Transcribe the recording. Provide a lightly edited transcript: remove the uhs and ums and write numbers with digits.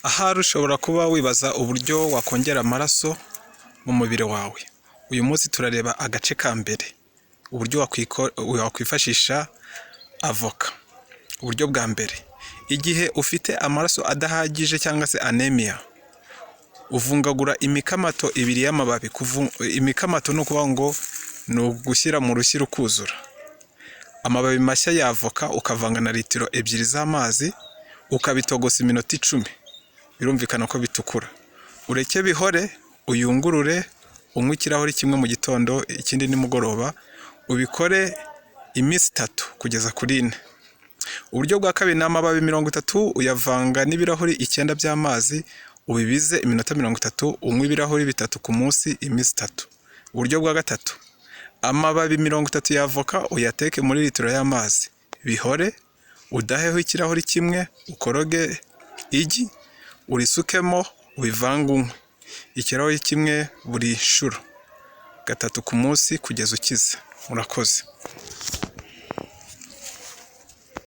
Ahari ushobora kuba wibaza uburyo wakongera amaraso mu mubiri wawe. Uyu munsi turareba agace ka mbere, uburyo wakwifashisha avoka. Uburyo bwa mbere, igihe ufite amaraso adahagije cyangwa se anemia, uvungagura imikamato ibiri y'amababi. Imikamato ni ukuvuga ngo ni ugushyira mu rushyi rukuzura. Amababi mashya ya avoka ukavanga na litiro 2 z'amazi, ukabitogosa iminota 10. Birumvikana ko bitukura. Ureke bihore, uyungurure, unywe ikirahuri kimwe mu gitondo, ikindi nimugoroba. Ubikore iminsi 3 kugeza kuri 4. Uburyo bwa kabiri, n'amababi 30 uyavanga n'ibirahuri 9 by'amazi, ubibize iminota 30, unywe ibirahuri 3 ku munsi iminsi 3. Uburyo bwa gatatu, amababi 30 ya avoka uyateke muri litiro y'amazi, bihore, udaheho ikirahuri kimwe, ukoroge igi, urisukemo, ubivange unywe ikirahuri kimwe buri nshuro 3 ku munsi kugeza ukize. Murakoze.